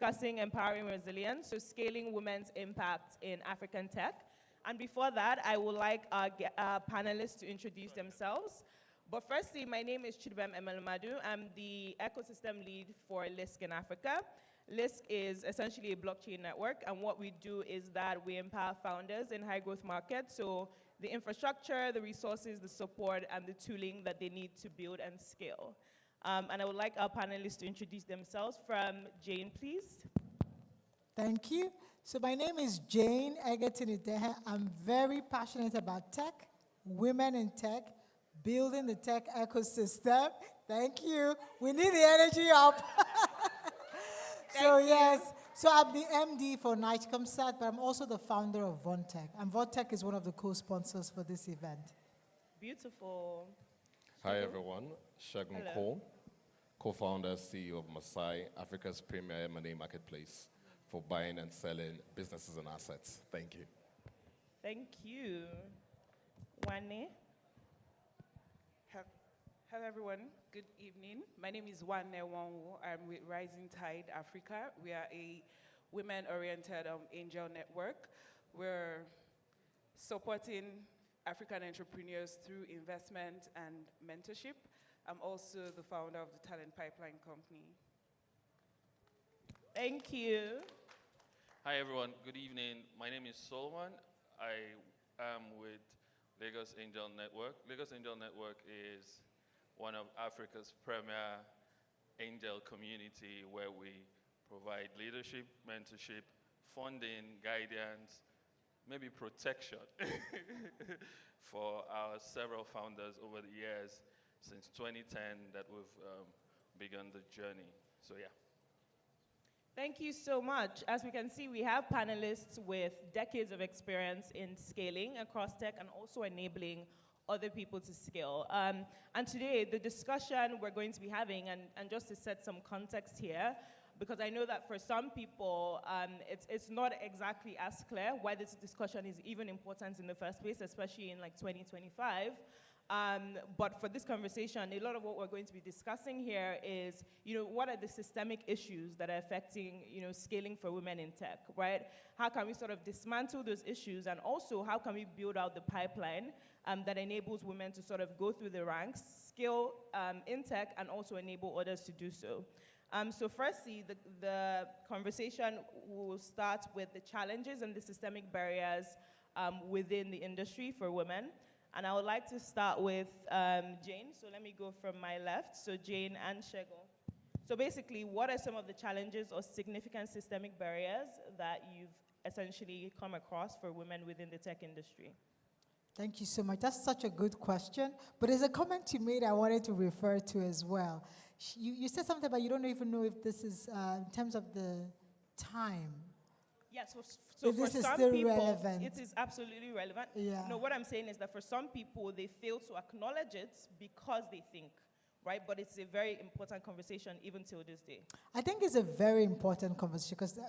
discussing empowering resilience, so scaling women's impact in African tech. And before that, I would like our panelists to introduce themselves. But firstly, my name is Cham Emladu. I'm the ecosystem lead for Lisk in Africa. Lisk is essentially a blockchain network, and what we do is that we empower founders in high-growth markets, so the infrastructure, the resources, the support, and the tooling that they need to build and scale. And I would like our panelists to introduce themselves. From Jane, please. Thank you. So my name is Jane Egerton Idehe. I'm very passionate about tech, women in tech, building the tech ecosystem. Thank you. We need the energy up. So I'm the MD for NIGECOMSAT, but I'm also the founder of Vontech. And Vontech is one of the co-sponsors for this event. Beautiful. Hi, everyone. Shego, co-founder, CEO of Masai, Africa's premier M&A marketplace for buying and selling businesses and assets. Thank you. Thank you. Wane? Hello, everyone. Good evening. My name is Wane Wanwu. I'm with Rising Tide Africa. We are a women-oriented angel network. We're supporting African entrepreneurs through investment and mentorship. I'm also the founder of the Talent Pipeline Company. Thank you. Hi, everyone. Good evening. My name is Solomon. I am with Lagos Angel Network. Lagos Angel Network is one of Africa's premier angel community where we provide leadership, mentorship, funding, guidance, maybe protection for our several founders over the years since 2010 that we've begun the journey. So yeah. Thank you so much. As we can see, we have panelists with decades of experience in scaling across tech and also enabling other people to scale. And today, the discussion we're going to be having, and just to set some context here, because I know that for some people, it's not exactly as clear why this discussion is even important in the first place, especially in like 2025. But for this conversation, a lot of what we're going to be discussing here is, what are the systemic issues that are affecting, scaling for women in tech, right? How can we sort of dismantle those issues, and also how can we build out the pipeline that enables women to sort of go through the ranks, scale in tech, and also enable others to do so. So firstly, the conversation will start with the challenges and the systemic barriers within the industry for women. And I would like to start with Jane. So let me go from my left. So Jane and Shego. So basically, what are some of the challenges or significant systemic barriers that you've essentially come across for women within the tech industry? Thank you so much. That's such a good question. But there's a comment you made I wanted to refer to as well. You said something about you don't even know if this is in terms of the time. Yeah, so for some people, relevant. it is absolutely relevant. Yeah. No, what I'm saying is that for some people, they fail to acknowledge it because they think, right? But it's a very important conversation even till this day. I think it's a very important conversation because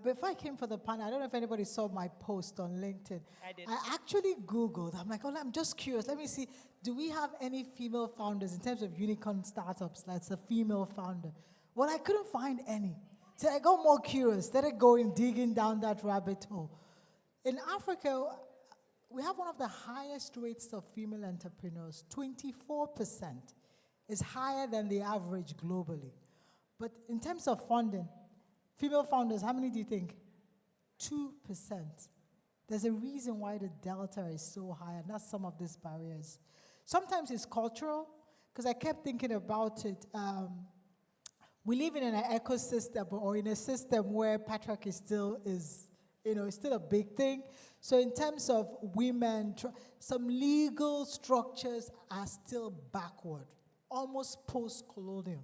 before I came for the panel, I don't know if anybody saw my post on LinkedIn. I did. I actually Googled. I'm like, I'm just curious. Let me see. Do we have any female founders in terms of unicorn startups that's a female founder? Well, I couldn't find any. So I got more curious, started digging down that rabbit hole. In Africa, we have one of the highest rates of female entrepreneurs. 24% is higher than the average globally. But in terms of funding, female founders, how many do you think? 2%. There's a reason why the delta is so high, and that's some of these barriers. Sometimes it's cultural, because I kept thinking about it. We live in an ecosystem or in a system where patriarchy still is, still a big thing. So in terms of women, some legal structures are still backward, almost post-colonial.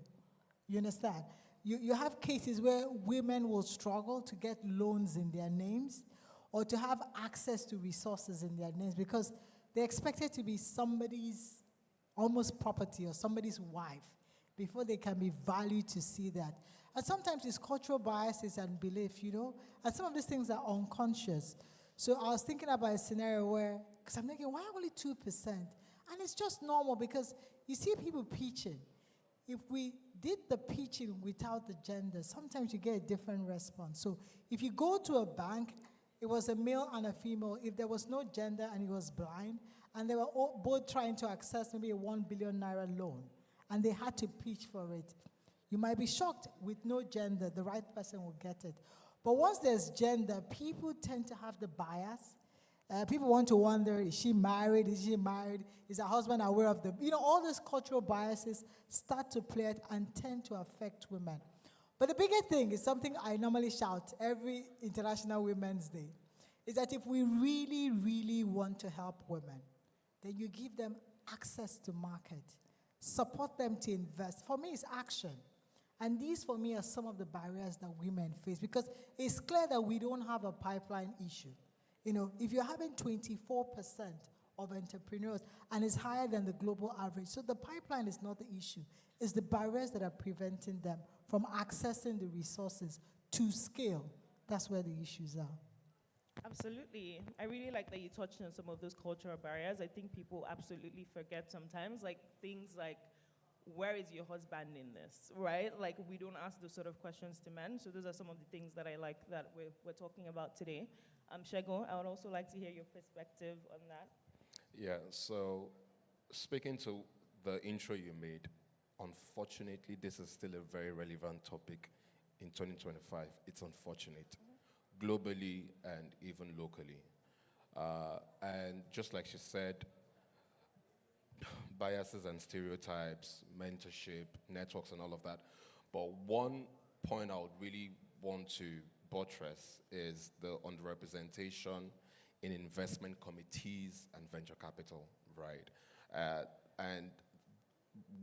You understand? You have cases where women will struggle to get loans in their names or to have access to resources in their names because they're expected to be somebody's almost property or somebody's wife before they can be valued to see that. And sometimes it's cultural biases and belief, and some of these things are unconscious. So I was thinking about a scenario where, because I'm thinking, why only 2%? And it's just normal because you see people pitching. if we did the pitching without the gender, sometimes you get a different response. So if you go to a bank, it was a male and a female. If there was no gender and he was blind, and they were both trying to access maybe a 1 billion naira loan, and they had to pitch for it, you might be shocked with no gender, the right person will get it. But once there's gender, people tend to have the bias. People want to wonder, is she married? Is she married? Is her husband aware of the, all these cultural biases start to play out and tend to affect women. But the bigger thing is something I normally shout every International Women's Day, is that if we really, really want to help women, then you give them access to market, support them to invest. For me, it's action. And these, for me, are some of the barriers that women face, because it's clear that we don't have a pipeline issue. If you're having 24% of entrepreneurs, and it's higher than the global average, so the pipeline is not the issue. It's the barriers that are preventing them from accessing the resources to scale. That's where the issues are. Absolutely. I really like that you touched on some of those cultural barriers. I think people absolutely forget sometimes, like things like, where is your husband in this, right? Like, we don't ask those sort of questions to men. So those are some of the things that I like that we're talking about today. Shego, I would also like to hear your perspective on that. Yeah, so speaking to the intro you made, unfortunately, this is still a very relevant topic in 2025. It's unfortunate, globally and even locally. And just like she said, biases and stereotypes, mentorship, networks, and all of that. But one point I would really want to buttress is the underrepresentation in investment committees and venture capital, right? And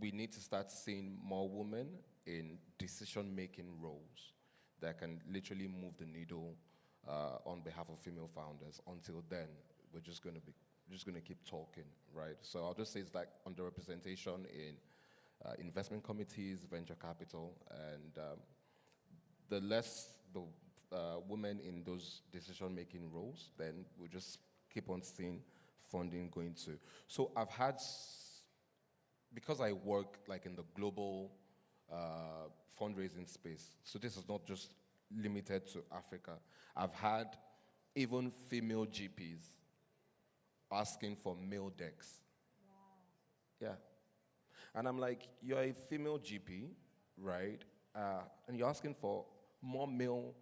we need to start seeing more women in decision-making roles that can literally move the needle on behalf of female founders. Until then, we're just going to keep talking, right? So I'll just say it's like underrepresentation in investment committees, venture capital, and the less the women in those decision-making roles, then we'll just keep on seeing funding going to. So I've had, because I work like in the global fundraising space, so this is not just limited to Africa. I've had even female GPs asking for male decks. Wow. Yeah. And I'm like, you're a female GP, right? And you're asking for more male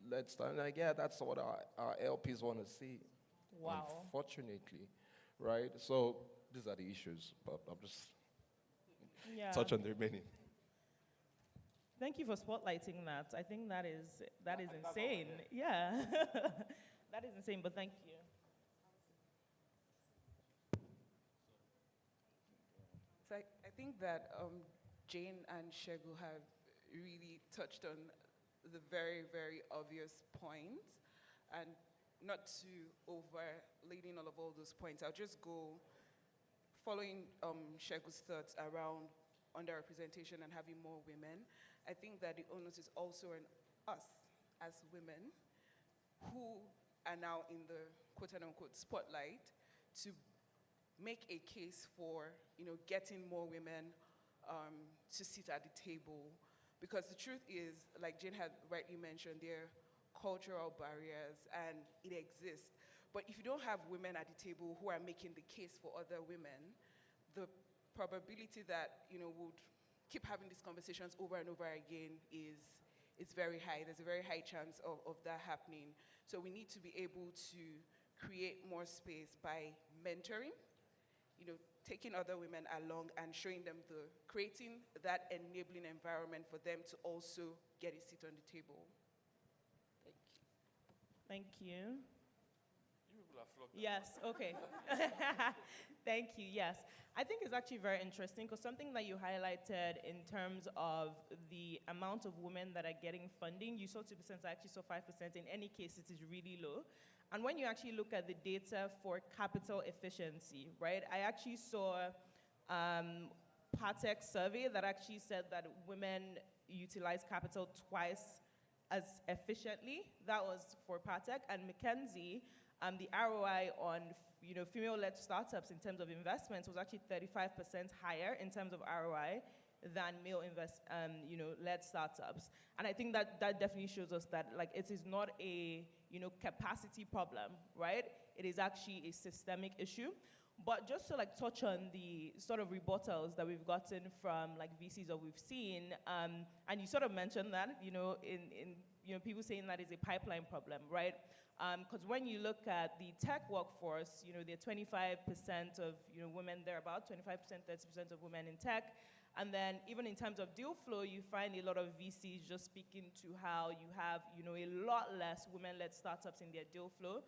led stuff. I'm like, yeah, that's what our LPs want to see. Wow. Unfortunately, right? So these are the issues, but I'll just touch on the remaining. Thank you for spotlighting that. I think that is insane. Yeah. That is insane, but thank you. So I think that Jane and Shego have really touched on the very, very obvious points. And not to overladen all those points, I'll just go following Shego's thoughts around underrepresentation and having more women. I think that the onus is also on us as women who are now in the quote-unquote spotlight to make a case for getting more women to sit at the table. Because the truth is, like Jane had rightly mentioned, there are cultural barriers and it exists. But if you don't have women at the table who are making the case for other women, the probability that would keep having these conversations over and over again is very high. There's a very high chance of that happening. So we need to be able to create more space by mentoring, taking other women along and showing them creating that enabling environment for them to also get a seat on the table. Thank you. You people are flogged. Yes, okay. Thank you, yes. I think it's actually very interesting because something that you highlighted in terms of the amount of women that are getting funding, you saw 2%, I actually saw 5%. In any case, it is really low. And when you actually look at the data for capital efficiency, right, I actually saw Patek's survey that actually said that women utilize capital twice as efficiently. That was for Patek. And McKinsey, the ROI on female-led startups in terms of investments was actually 35% higher in terms of ROI than male led startups. And I think that definitely shows us that like it is not a capacity problem, right? It is actually a systemic issue. But just to like touch on the sort of rebuttals that we've gotten from like VCs that we've seen, and you sort of mentioned that, in people saying that is a pipeline problem, right? Because when you look at the tech workforce, there are 25% of women thereabout, 25%, 30% of women in tech. And then even in terms of deal flow, you find a lot of VCs just speaking to how you have a lot less women-led startups in their deal flow.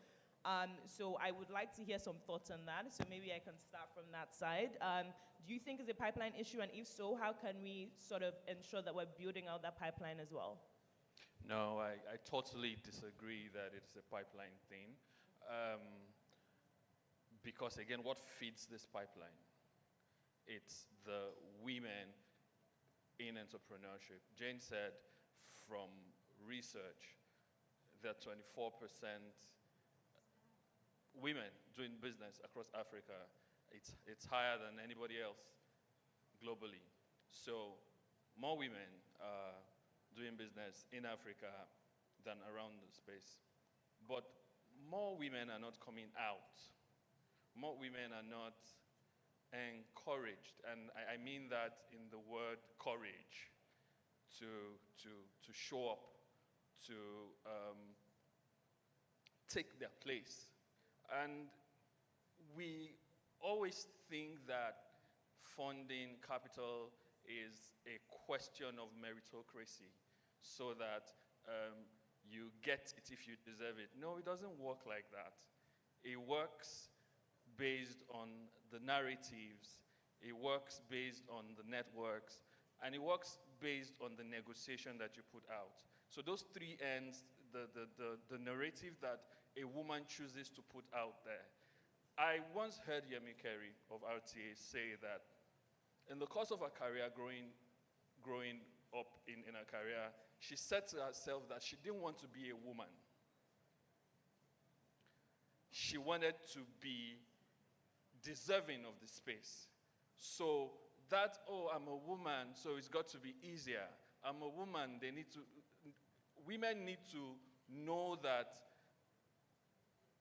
So I would like to hear some thoughts on that. So maybe I can start from that side. Do you think it's a pipeline issue? And if so, how can we sort of ensure that we're building out that pipeline as well? No, I totally disagree that it's a pipeline thing. Because again, what feeds this pipeline? It's the women in entrepreneurship. Jane said from research that 24% women doing business across Africa. It's higher than anybody else globally. So more women are doing business in Africa than around the space. But more women are not coming out. More women are not encouraged, and I mean that in the word courage, to show up, to take their place. And we always think that funding capital is a question of meritocracy, so that you get it if you deserve it. No, it doesn't work like that. It works based on the narratives, it works based on the networks, and it works based on the negotiation that you put out. So those three ends, the narrative that a woman chooses to put out there. I once heard Yemi Kerry of RTA say that in the course of her career, growing up in her career, she said to herself that she didn't want to be a woman. She wanted to be deserving of the space. So that, I'm a woman, so it's got to be easier. I'm a woman, women need to know that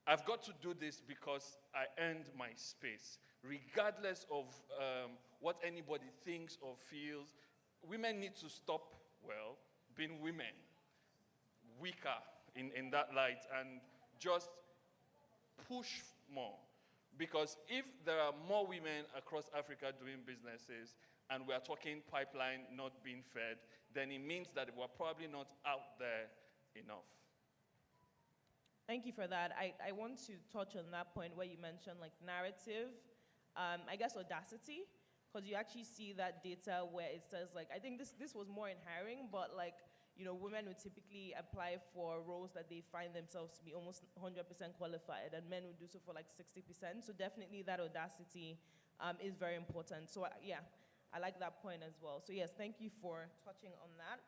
I've got to do this because I earned my space. Regardless of what anybody thinks or feels, women need to stop, being women, weaker in that light, and just push more. Because if there are more women across Africa doing businesses, and we are talking pipeline not being fed, then it means that we're probably not out there enough. Thank you for that. I want to touch on that point where you mentioned like narrative, I guess audacity, because you actually see that data where it says like, I think this was more in hiring, but like, women would typically apply for roles that they find themselves to be almost 100% qualified, and men would do so for like 60%. So definitely that audacity is very important. So yeah, I like that point as well. So yes, thank you for touching on that.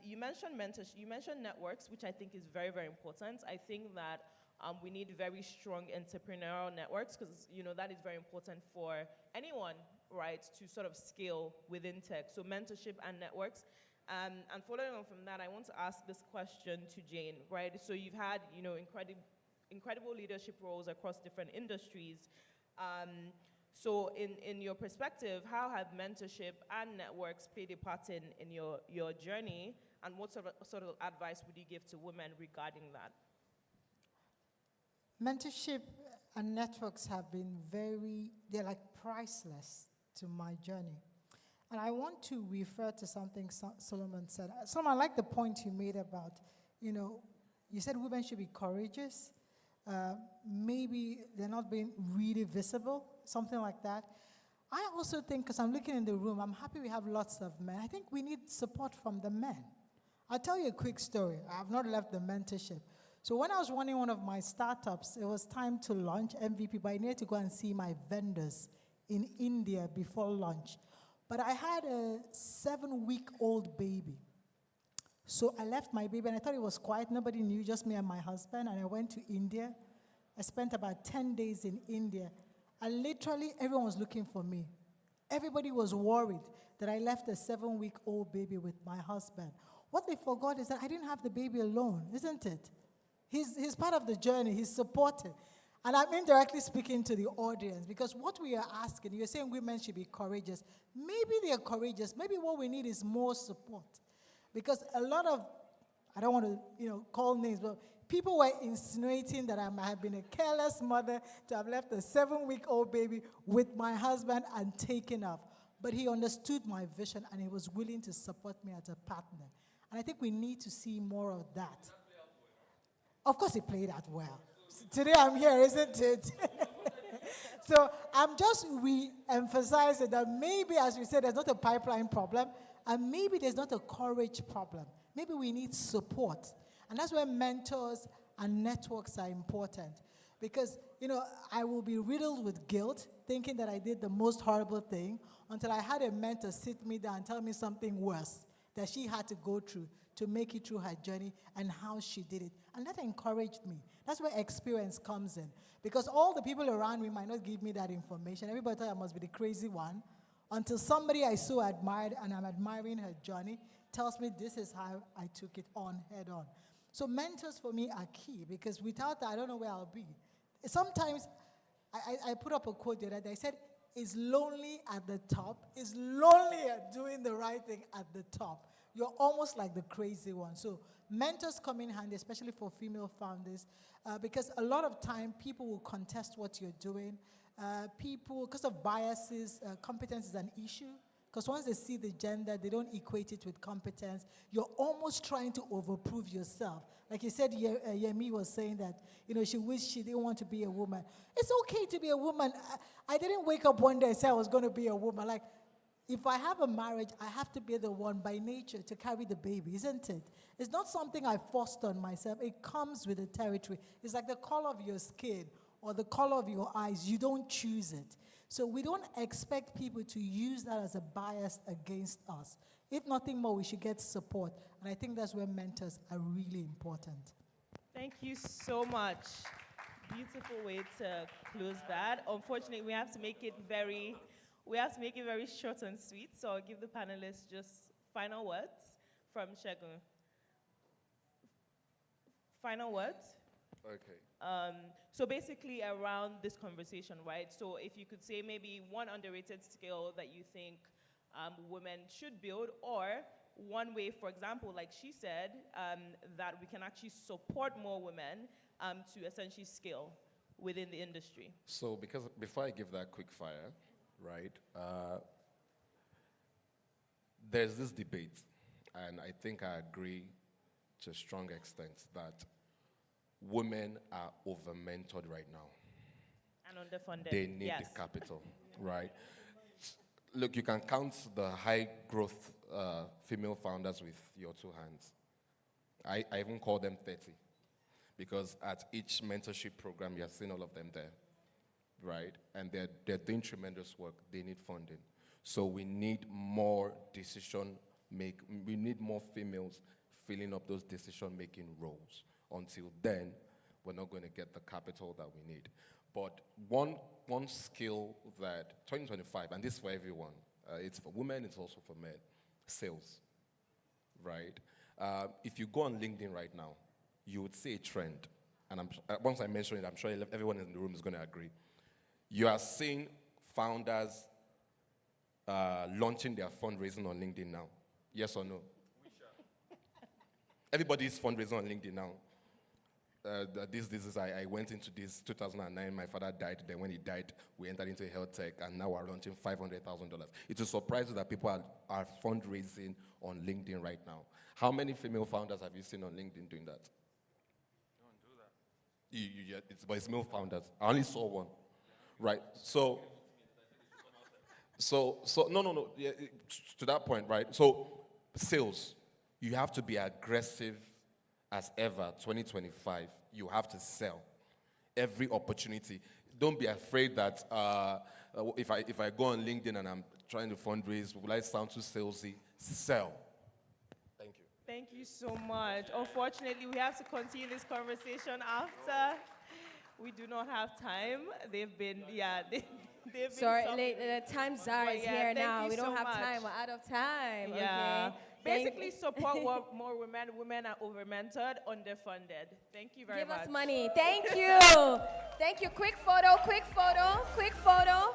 You mentioned mentorship, you mentioned networks, which I think is very, very important. I think that we need very strong entrepreneurial networks, because that is very important for anyone, right, to sort of scale within tech. So mentorship and networks. And following on from that, I want to ask this question to Jane, right? So you've had, incredible leadership roles across different industries. So in your perspective, how have mentorship and networks played a part in your journey, and what sort of advice would you give to women regarding that? Mentorship and networks have been they're like priceless to my journey. And I want to refer to something Solomon said. Solomon, I like the point you made about, you said women should be courageous. Maybe they're not being really visible, something like that. I also think, because I'm looking in the room, I'm happy we have lots of men. I think we need support from the men. I'll tell you a quick story. I have not left the mentorship. So when I was running one of my startups, it was time to launch MVP, but I needed to go and see my vendors in India before launch. But I had a 7-week-old baby. So I left my baby, and I thought it was quiet. Nobody knew, just me and my husband. And I went to India. I spent about 10 days in India. And literally, everyone was looking for me. Everybody was worried that I left a 7-week-old baby with my husband. What they forgot is that I didn't have the baby alone, isn't it? He's part of the journey. He's supported. And I'm indirectly speaking to the audience because what we are asking, you're saying women should be courageous. Maybe they are courageous. Maybe what we need is more support. Because a lot of, I don't want to, call names, but people were insinuating that I might have been a careless mother to have left a 7-week-old baby with my husband and taken off. But he understood my vision and he was willing to support me as a partner. And I think we need to see more of that. Of course, he played out well. Today I'm here, isn't it? So I'm just re-emphasizing that maybe, as we said, there's not a pipeline problem, and maybe there's not a courage problem. Maybe we need support. And that's where mentors and networks are important. Because, I will be riddled with guilt, thinking that I did the most horrible thing, until I had a mentor sit me down and tell me something worse that she had to go through to make it through her journey and how she did it. And that encouraged me. That's where experience comes in. Because all the people around me might not give me that information. Everybody thought I must be the crazy one. Until somebody I so admired, and I'm admiring her journey, tells me this is how I took it on, head on. So mentors for me are key, because without that, I don't know where I'll be. Sometimes, I put up a quote the other day. I said, it's lonely at the top. It's lonely at doing the right thing at the top. You're almost like the crazy one. So mentors come in handy, especially for female founders, because a lot of time people will contest what you're doing. People, because of biases, competence is an issue. Because once they see the gender, they don't equate it with competence. You're almost trying to overprove yourself. Like you said, Yemi was saying that, she wished she didn't want to be a woman. It's okay to be a woman. I didn't wake up one day and say I was going to be a woman. Like, if I have a marriage, I have to be the one by nature to carry the baby, isn't it? It's not something I forced on myself. It comes with the territory. It's like the color of your skin or the color of your eyes. You don't choose it. So we don't expect people to use that as a bias against us. If nothing more, we should get support. And I think that's where mentors are really important. Thank you so much. Beautiful way to close that. Unfortunately, we have to make it very short and sweet. So I'll give the panelists just final words from Shego. Final words? Okay. So basically around this conversation, right? So if you could say maybe one underrated skill that you think women should build, or one way, for example, like she said, that we can actually support more women to essentially scale within the industry. So before I give that quick fire, right, there's this debate, and I think I agree to a strong extent that women are over-mentored right now. And underfunded. They need the capital, right? Look, you can count the high-growth female founders with your two hands. I even call them 30, because at each mentorship program, you're seeing all of them there, right? And they're doing tremendous work. They need funding. So we need more we need more females filling up those decision-making roles. Until then, we're not going to get the capital that we need. But one skill that 2025, and this is for everyone, it's for women, it's also for men, sales, right? If you go on LinkedIn right now, you would see a trend. And once I mention it, I'm sure everyone in the room is going to agree. You are seeing founders launching their fundraising on LinkedIn now. Yes or no? Everybody is fundraising on LinkedIn now. I went into this 2009. My father died. Then when he died, we entered into health tech, and now we're launching $500,000. It will surprise you that people are fundraising on LinkedIn right now. How many female founders have you seen on LinkedIn doing that? Don't do that. But it's male founders. I only saw one. Right. So no. Yeah, to that point, right? So sales, you have to be aggressive as ever. 2025, you have to sell every opportunity. Don't be afraid that if I go on LinkedIn and I'm trying to fundraise, will I sound too salesy? Sell. Thank you. Thank you so much. Unfortunately, we have to continue this conversation after. We do not have time. They've been Sorry, suffering. the time czar But is yeah, here thank now. you We don't so have time. much. We're out of time. Yeah. Okay. Thank- Basically, support more women. Women are over-mentored, underfunded. Thank you very Give much. us money. Thank you. Thank you. Quick photo, quick photo, quick photo.